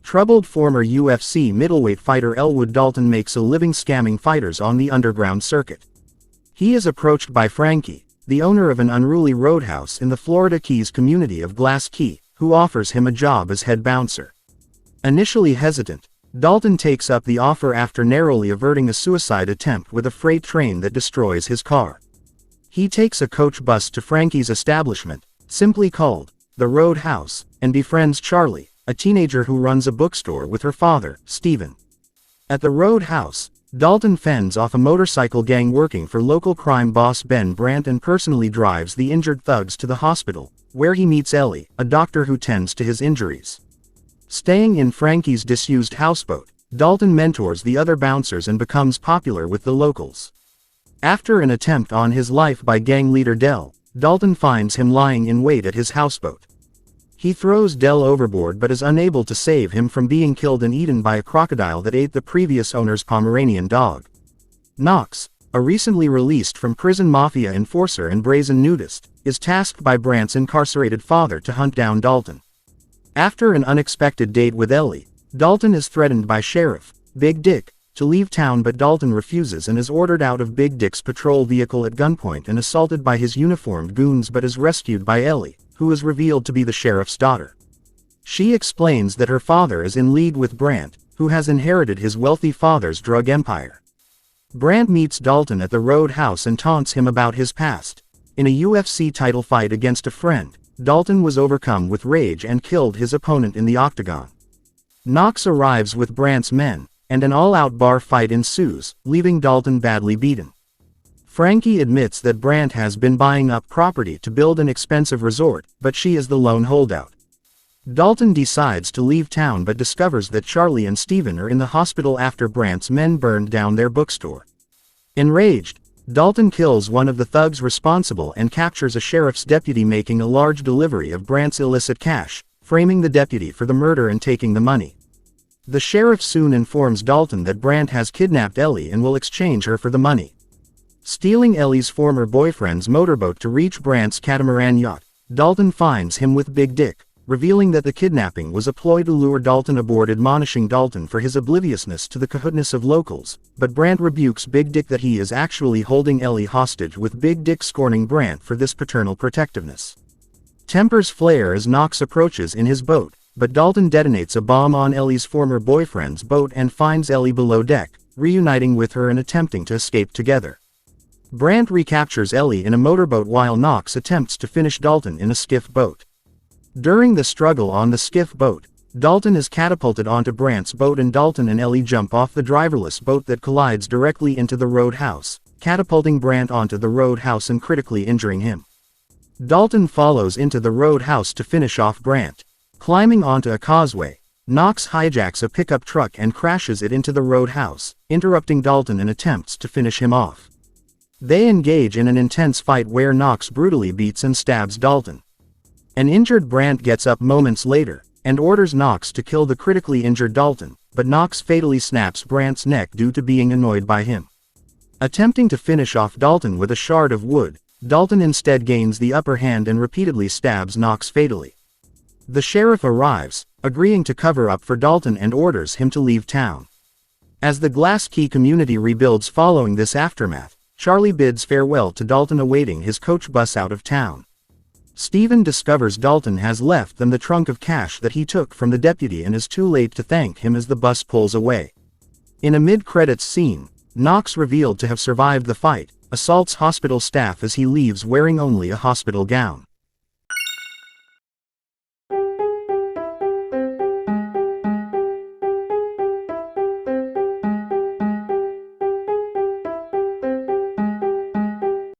Troubled former UFC middleweight fighter Elwood Dalton makes a living scamming fighters on the underground circuit. He is approached by Frankie, the owner of an unruly roadhouse in the Florida Keys community of Glass Key, who offers him a job as head bouncer. Initially hesitant, Dalton takes up the offer after narrowly averting a suicide attempt with a freight train that destroys his car. He takes a coach bus to Frankie's establishment, simply called the Roadhouse, and befriends Charlie, a teenager who runs a bookstore with her father, Stephen. At the Roadhouse, Dalton fends off a motorcycle gang working for local crime boss Ben Brandt and personally drives the injured thugs to the hospital, where he meets Ellie, a doctor who tends to his injuries. Staying in Frankie's disused houseboat, Dalton mentors the other bouncers and becomes popular with the locals. After an attempt on his life by gang leader Dell, Dalton finds him lying in wait at his houseboat. He throws Dell overboard but is unable to save him from being killed and eaten by a crocodile that ate the previous owner's Pomeranian dog. Knox, a recently released from prison mafia enforcer and brazen nudist, is tasked by Brandt's incarcerated father to hunt down Dalton. After an unexpected date with Ellie, Dalton is threatened by Sheriff Big Dick to leave town, but Dalton refuses and is ordered out of Big Dick's patrol vehicle at gunpoint and assaulted by his uniformed goons, but is rescued by Ellie, who is revealed to be the sheriff's daughter. She explains that her father is in league with Brandt, who has inherited his wealthy father's drug empire. Brandt meets Dalton at the Roadhouse and taunts him about his past. In a UFC title fight against a friend, Dalton was overcome with rage and killed his opponent in the octagon. Knox arrives with Brandt's men, and an all-out bar fight ensues, leaving Dalton badly beaten. Frankie admits that Brandt has been buying up property to build an expensive resort, but she is the lone holdout. Dalton decides to leave town but discovers that Charlie and Stephen are in the hospital after Brandt's men burned down their bookstore. Enraged, Dalton kills one of the thugs responsible and captures a sheriff's deputy making a large delivery of Brandt's illicit cash, framing the deputy for the murder and taking the money. The sheriff soon informs Dalton that Brandt has kidnapped Ellie and will exchange her for the money. Stealing Ellie's former boyfriend's motorboat to reach Brandt's catamaran yacht, Dalton finds him with Big Dick, revealing that the kidnapping was a ploy to lure Dalton aboard, admonishing Dalton for his obliviousness to the cahootness of locals, but Brandt rebukes Big Dick that he is actually holding Ellie hostage, with Big Dick scorning Brandt for this paternal protectiveness. Tempers flare as Knox approaches in his boat, but Dalton detonates a bomb on Ellie's former boyfriend's boat and finds Ellie below deck, reuniting with her and attempting to escape together. Brandt recaptures Ellie in a motorboat while Knox attempts to finish Dalton in a skiff boat. During the struggle on the skiff boat, Dalton is catapulted onto Brandt's boat and Dalton and Ellie jump off the driverless boat that collides directly into the Roadhouse, catapulting Brandt onto the Roadhouse and critically injuring him. Dalton follows into the Roadhouse to finish off Brandt. Climbing onto a causeway, Knox hijacks a pickup truck and crashes it into the Roadhouse, interrupting Dalton and attempts to finish him off. They engage in an intense fight where Knox brutally beats and stabs Dalton. An injured Brandt gets up moments later, and orders Knox to kill the critically injured Dalton, but Knox fatally snaps Brandt's neck due to being annoyed by him. Attempting to finish off Dalton with a shard of wood, Dalton instead gains the upper hand and repeatedly stabs Knox fatally. The sheriff arrives, agreeing to cover up for Dalton and orders him to leave town. As the Glass Key community rebuilds following this aftermath, Charlie bids farewell to Dalton awaiting his coach bus out of town. Stephen discovers Dalton has left them the trunk of cash that he took from the deputy and is too late to thank him as the bus pulls away. In a mid-credits scene, Knox, revealed to have survived the fight, assaults hospital staff as he leaves wearing only a hospital gown.